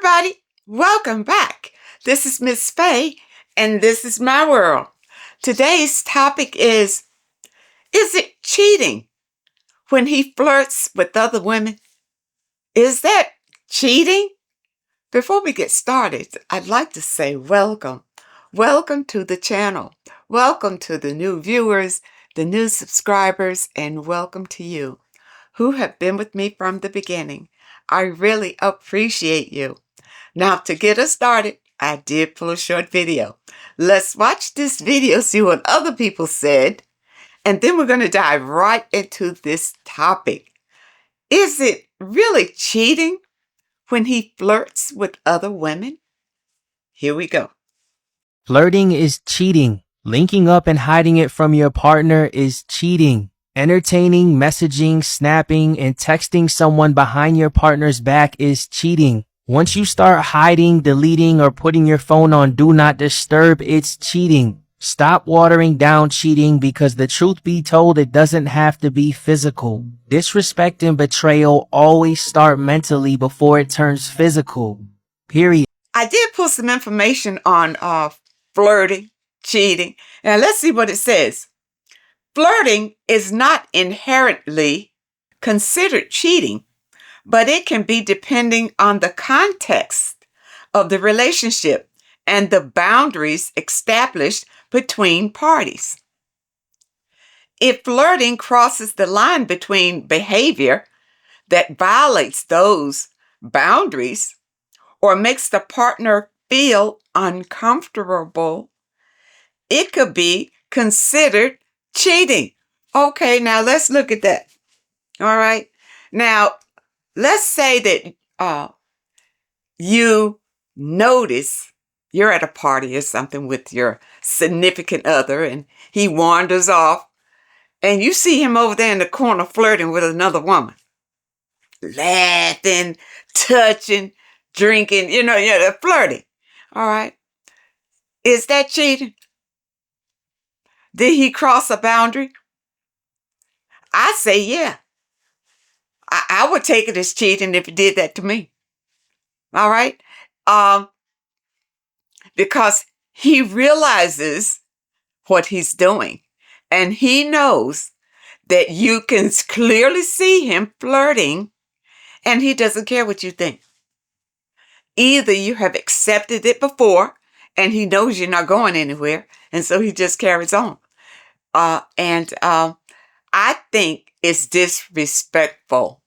everybody. Welcome back. This is Miss Faye, and this is my world. Today's topic is it cheating when he flirts with other women? Is that cheating? Before we get started, I'd like to say welcome. Welcome to the channel. Welcome to the new viewers, the new subscribers, and welcome to you who have been with me from the beginning. I really appreciate you. Now, to get us started, I did pull a short video. Let's watch this video, see what other people said, and then we're going to dive right into this topic. Is it really cheating when he flirts with other women? Here we go. Flirting is cheating. Linking up and hiding it from your partner is cheating. Entertaining, messaging, snapping, and texting someone behind your partner's back is cheating. Once you start hiding, deleting, or putting your phone on Do Not Disturb, it's cheating. Stop watering down cheating because the truth be told, it doesn't have to be physical. Disrespect and betrayal always start mentally before it turns physical. Period. I did put some information on flirting, cheating, and let's see what it says. Flirting is not inherently considered cheating, but it can be depending on the context of the relationship and the boundaries established between parties. If flirting crosses the line between behavior that violates those boundaries or makes the partner feel uncomfortable, it could be considered cheating. Okay, now let's look at that. All right. Now, let's say that you notice you're at a party or something with your significant other and he wanders off and you see him over there in the corner flirting with another woman. Laughing, touching, drinking, flirting. All right. Is that cheating? Did he cross a boundary? I say, yeah. I would take it as cheating if he did that to me. All right? Because he realizes what he's doing. And he knows that you can clearly see him flirting and he doesn't care what you think. Either you have accepted it before and he knows you're not going anywhere, and so he just carries on. I think it's disrespectful.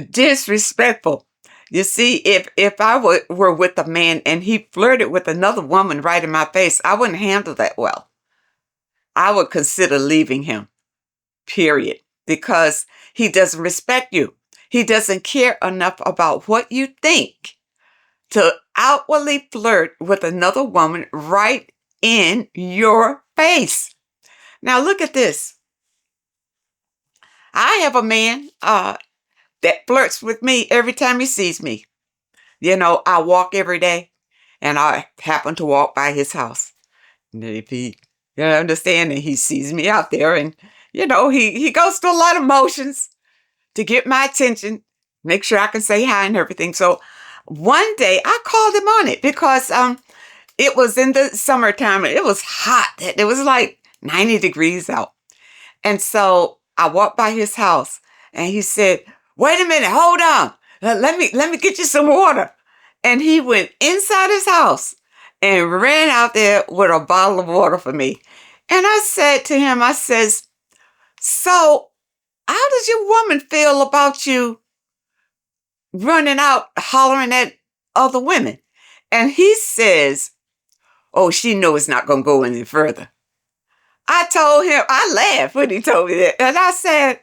Disrespectful. You see, if I were with a man and he flirted with another woman right in my face, I wouldn't handle that well. I would consider leaving him, period, because he doesn't respect you. He doesn't care enough about what you think to outwardly flirt with another woman right in your face. Now look at this. I have a man that flirts with me every time he sees me. I walk every day and I happen to walk by his house. And if he, understand, and he sees me out there and, he goes through a lot of motions to get my attention, make sure I can say hi and everything. So one day I called him on it because it was in the summertime. It was hot. It was like 90 degrees out. And so I walked by his house and he said, "Wait a minute, hold on. Let me get you some water." And he went inside his house and ran out there with a bottle of water for me. And I said to him, I says, "So how does your woman feel about you running out hollering at other women?" And he says, "Oh, she knows it's not going to go any further." I told him, I laughed when he told me that. And I said,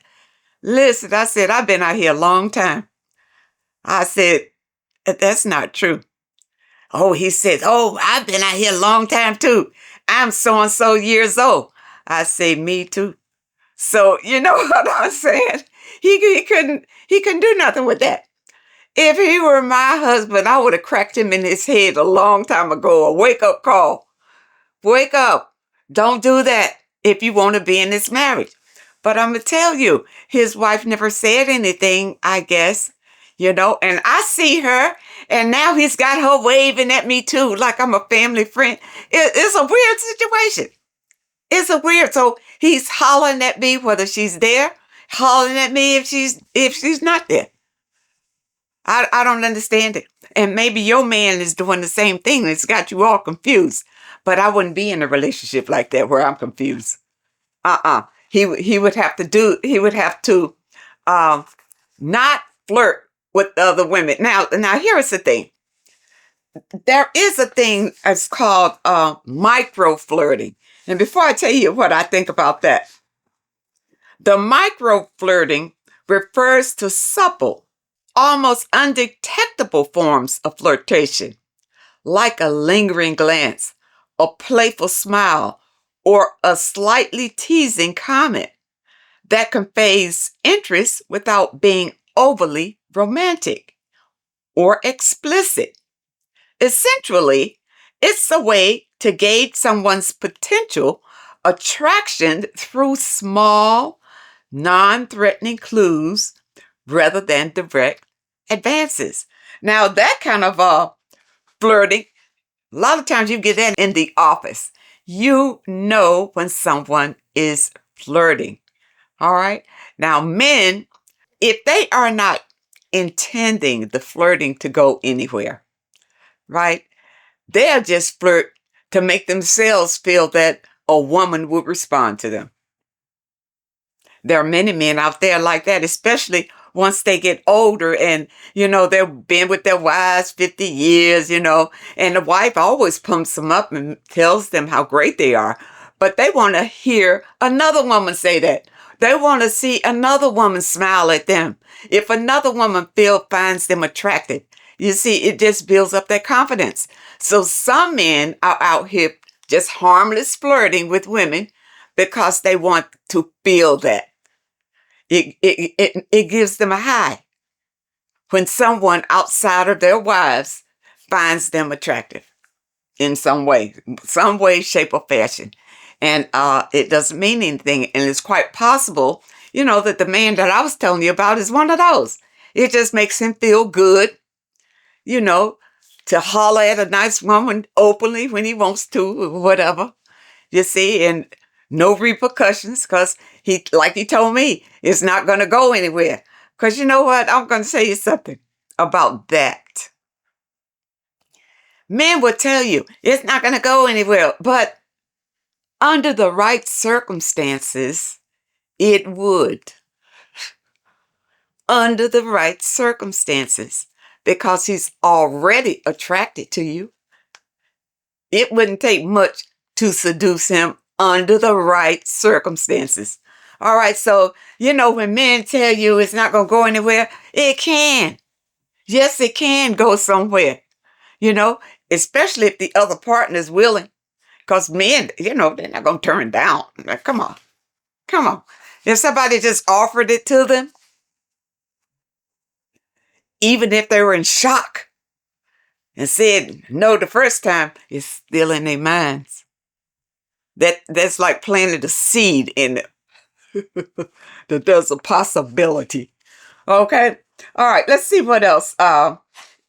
"Listen," I said, "I've been out here a long time." I said, "That's not true." Oh, he says, "Oh, I've been out here a long time too. I'm so-and-so years old." I say, "Me too." So, you know what I'm saying? He couldn't do nothing with that. If he were my husband, I would have cracked him in his head a long time ago. A wake-up call. Wake up. Don't do that if you want to be in this marriage. But I'm going to tell you, his wife never said anything, I guess, and I see her And now he's got her waving at me too, like I'm a family friend. It's a weird situation. It's a weird. So he's hollering at me whether she's there, hollering at me if she's not there. I don't understand it. And maybe your man is doing the same thing. It's got you all confused. But I wouldn't be in a relationship like that where I'm confused. He would have to not flirt with other women. Now here is the thing. There is a thing that's called micro flirting. And before I tell you what I think about that, the micro flirting refers to supple, almost undetectable forms of flirtation, like a lingering glance, a playful smile, or a slightly teasing comment that conveys interest without being overly romantic or explicit. Essentially, it's a way to gauge someone's potential attraction through small, non-threatening clues rather than direct advances. Now, that kind of flirting, a lot of times you get that in the office. You know when someone is flirting. All right. Now, men, if they are not intending the flirting to go anywhere, right? They'll just flirt to make themselves feel that a woman would respond to them. There are many men out there like that, especially once they get older and, they've been with their wives 50 years, and the wife always pumps them up and tells them how great they are. But they want to hear another woman say that. They want to see another woman smile at them. If another woman finds them attractive, you see, it just builds up their confidence. So some men are out here just harmless flirting with women because they want to feel that. It gives them a high when someone outside of their wives finds them attractive in some way, shape, or fashion. And it doesn't mean anything. And it's quite possible, that the man that I was telling you about is one of those. It just makes him feel good, to holler at a nice woman openly when he wants to or whatever, you see, and no repercussions because like he told me, it's not going to go anywhere. Because you know what? I'm going to tell you something about that. Men will tell you it's not going to go anywhere, but under the right circumstances, it would. Under the right circumstances, because he's already attracted to you. It wouldn't take much to seduce him under the right circumstances. All right, so, when men tell you it's not going to go anywhere, it can. Yes, it can go somewhere, especially if the other partner is willing. Because men, they're not going to turn down. Like, come on. If somebody just offered it to them, even if they were in shock and said no the first time, it's still in their minds. That's like planting a seed in them. That there's a possibility. Okay. All right. Let's see what else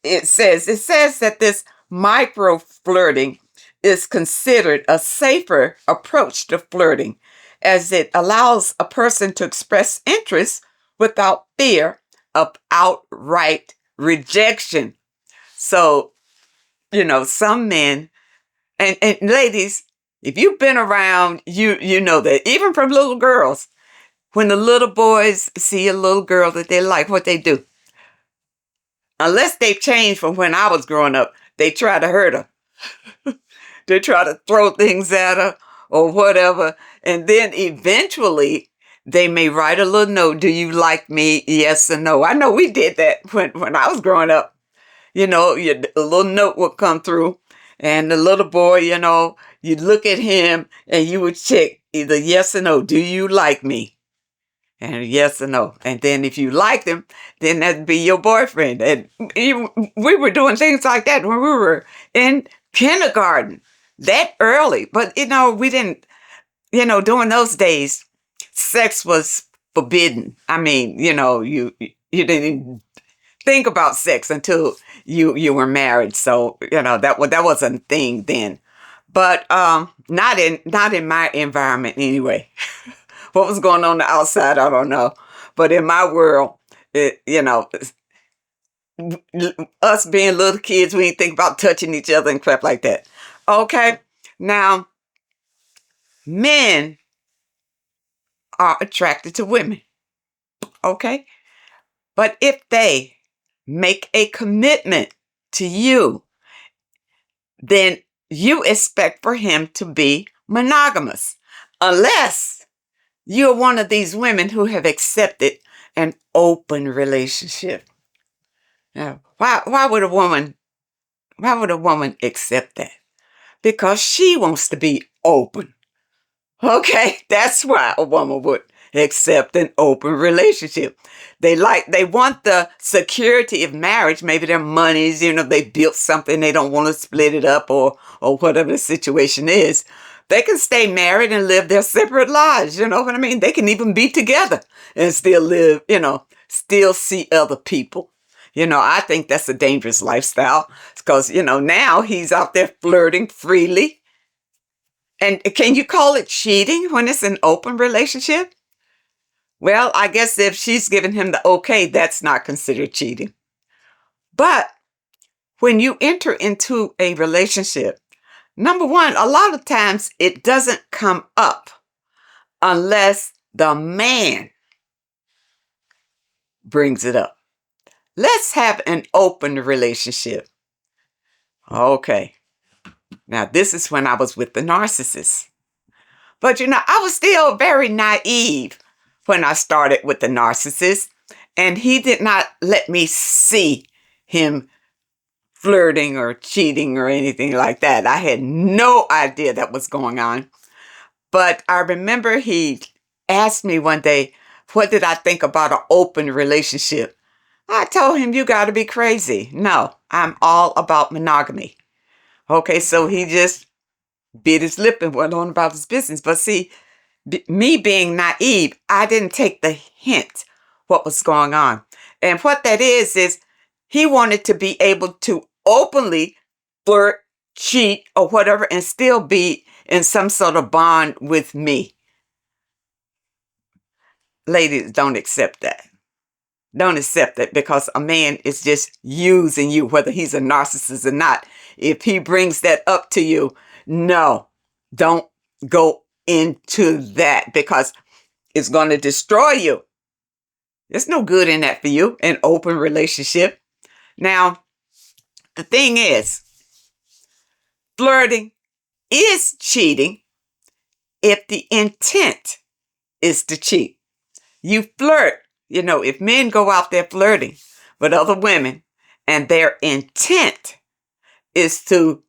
it says. It says that this micro flirting is considered a safer approach to flirting, as it allows a person to express interest without fear of outright rejection. So, some men and ladies, if you've been around, you know that even from little girls, when the little boys see a little girl that they like, what they do, unless they've changed from when I was growing up, they try to hurt her. They try to throw things at her or whatever. And then eventually they may write a little note. Do you like me? Yes or no. I know we did that when I was growing up. A little note would come through and the little boy, you'd look at him and you would check either yes or no. Do you like me? And yes or no. And then if you liked him, then that'd be your boyfriend. And we were doing things like that when we were in kindergarten, that early. But, we didn't, during those days, sex was forbidden. I mean, you didn't even think about sex until you were married. So, that wasn't a thing then. But not in my environment anyway. What was going on the outside, I don't know. But in my world, us being little kids, we didn't think about touching each other and crap like that. Okay. Now, men are attracted to women. Okay. But if they make a commitment to you, then you expect for him to be monogamous. Unless you're one of these women who have accepted an open relationship. Now, why would a woman accept that? Because she wants to be open. Okay, that's why a woman would accept an open relationship. They want the security of marriage. Maybe their monies, they built something, they don't want to split it up or whatever the situation is. They can stay married and live their separate lives. You know what I mean? They can even be together and still live, still see other people. I think that's a dangerous lifestyle because, now he's out there flirting freely. And can you call it cheating when it's an open relationship? Well, I guess if she's giving him the okay, that's not considered cheating. But when you enter into a relationship, number one, a lot of times it doesn't come up unless the man brings it up. Let's have an open relationship. Okay. Now, this is when I was with the narcissist. But, I was still very naive when I started with the narcissist. And he did not let me see him flirting or cheating or anything like that. I had no idea that was going on. But I remember he asked me one day, what did I think about an open relationship? I told him, you got to be crazy. No, I'm all about monogamy. Okay, so he just bit his lip and went on about his business. But see, me being naive, I didn't take the hint what was going on. And what that is he wanted to be able to openly flirt, cheat, or whatever, and still be in some sort of bond with me. Ladies, don't accept that. Don't accept it because a man is just using you, whether he's a narcissist or not. If he brings that up to you, no, don't go into that because it's going to destroy you. There's no good in that for you, an open relationship. Now, the thing is, flirting is cheating if the intent is to cheat. You flirt. If men go out there flirting with other women and their intent is to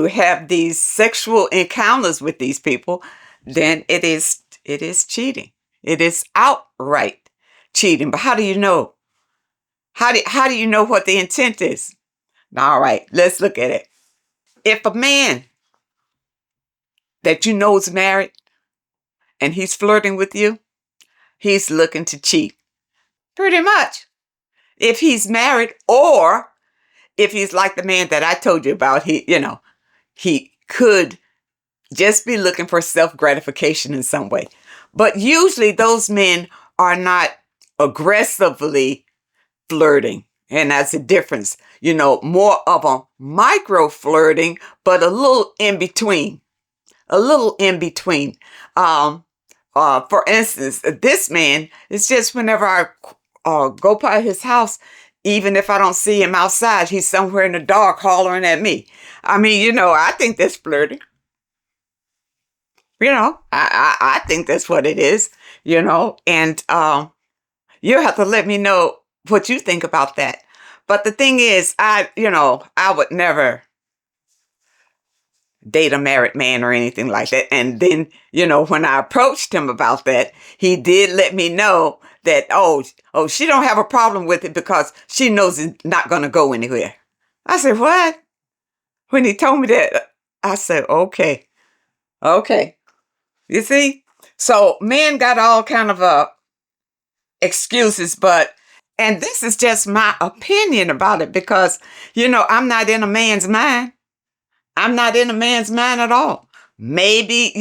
have these sexual encounters with these people, then it is cheating. It is outright cheating. But how do you know? How do you know what the intent is? All right, let's look at it. If a man that you know is married and he's flirting with you, he's looking to cheat. Pretty much. If he's married or if he's like the man that I told you about, he could just be looking for self-gratification in some way. But usually those men are not aggressively flirting. And that's a difference. More of a micro flirting, but a little in between. A little in between. For instance, this man, it's just whenever I go by his house, even if I don't see him outside, he's somewhere in the dark hollering at me. I mean, I think that's flirting. I think that's what it is, and you'll have to let me know what you think about that. But the thing is, I would never date a married man or anything like that. And then, when I approached him about that, he did let me know that, she don't have a problem with it because she knows it's not going to go anywhere. I said, what? When he told me that, I said, okay. You see? So men got all kind of excuses, but And this is just my opinion about it because, I'm not in a man's mind. I'm not in a man's mind at all. Maybe,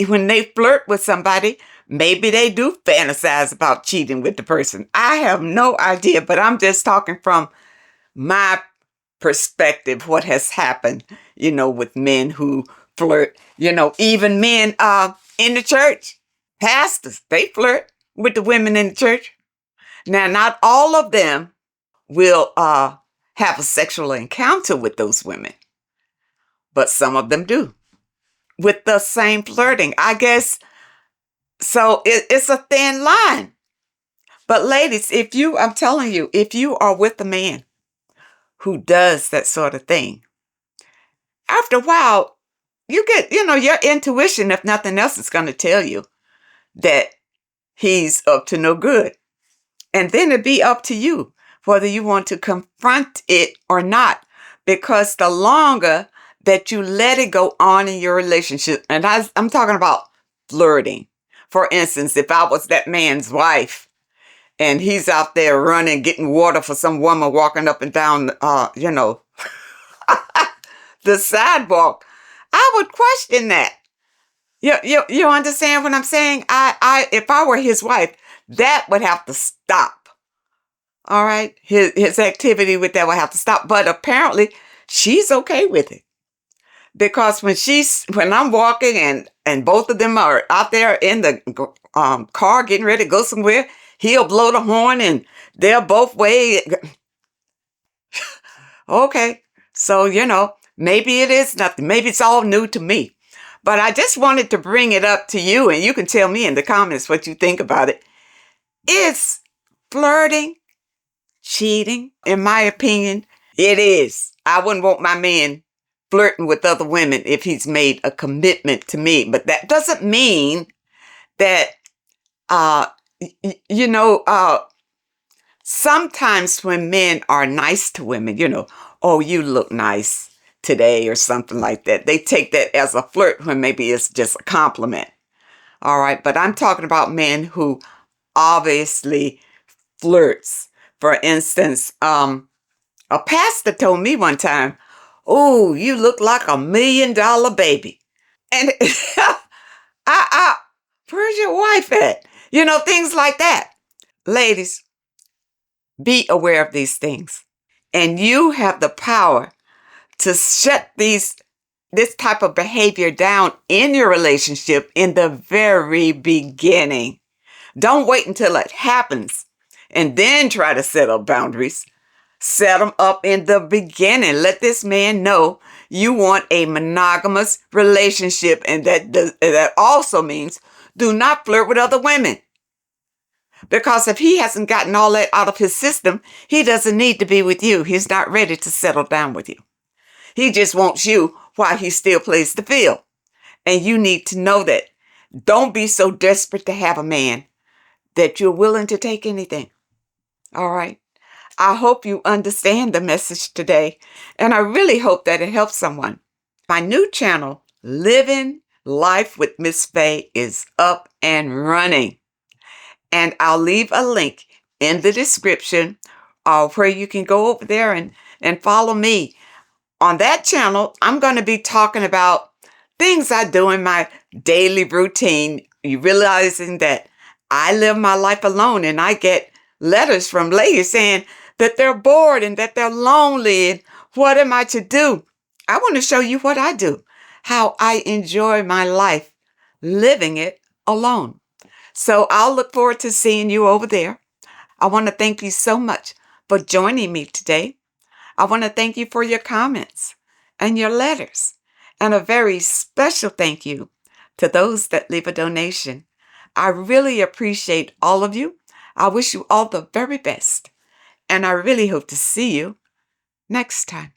when they flirt with somebody, maybe they do fantasize about cheating with the person. I have no idea, but I'm just talking from my perspective, what has happened, with men who flirt, even men in the church, pastors, they flirt with the women in the church. Now, not all of them will have a sexual encounter with those women, but some of them do with the same flirting. I guess so. It's a thin line. But ladies, I'm telling you, if you are with a man who does that sort of thing, after a while, you get, your intuition, if nothing else, is going to tell you that he's up to no good. And then it'd be up to you whether you want to confront it or not. Because the longer that you let it go on in your relationship, and I'm talking about flirting. For instance, if I was that man's wife and he's out there running, getting water for some woman walking up and down, the sidewalk, I would question that. You understand what I'm saying? If I were his wife, that would have to stop. All right, his activity with that would have to stop. But apparently, she's okay with it because when I'm walking and both of them are out there in the car getting ready to go somewhere, he'll blow the horn and they're both way. Okay, so maybe it is nothing. Maybe it's all new to me. But I just wanted to bring it up to you, and you can tell me in the comments what you think about it. Is flirting cheating? In my opinion, it is. I wouldn't want my man flirting with other women if he's made a commitment to me. But that doesn't mean that, sometimes when men are nice to women, oh, you look nice today or something like that. They take that as a flirt when maybe it's just a compliment. All right. But I'm talking about men who obviously flirts. For instance, a pastor told me one time, oh, you look like $1 million baby. And where's your wife at? Things like that. Ladies, be aware of these things. And you have the power to shut this type of behavior down in your relationship in the very beginning. Don't wait until it happens and then try to set up boundaries. Set them up in the beginning. Let this man know you want a monogamous relationship, and that also means do not flirt with other women. Because if he hasn't gotten all that out of his system, he doesn't need to be with you. He's not ready to settle down with you. He just wants you while he still plays the field. And you need to know that. Don't be so desperate to have a man that you're willing to take anything. All right. I hope you understand the message today, and I really hope that it helps someone. My new channel, Living Life with Miss Faye, is up and running. And I'll leave a link in the description where you can go over there and follow me. On that channel, I'm going to be talking about things I do in my daily routine. You realizing that I live my life alone, and I get letters from ladies saying that they're bored and that they're lonely and what am I to do? I want to show you what I do, how I enjoy my life living it alone. So I'll look forward to seeing you over there. I want to thank you so much for joining me today. I want to thank you for your comments and your letters, and a very special thank you to those that leave a donation. I really appreciate all of you. I wish you all the very best. And I really hope to see you next time.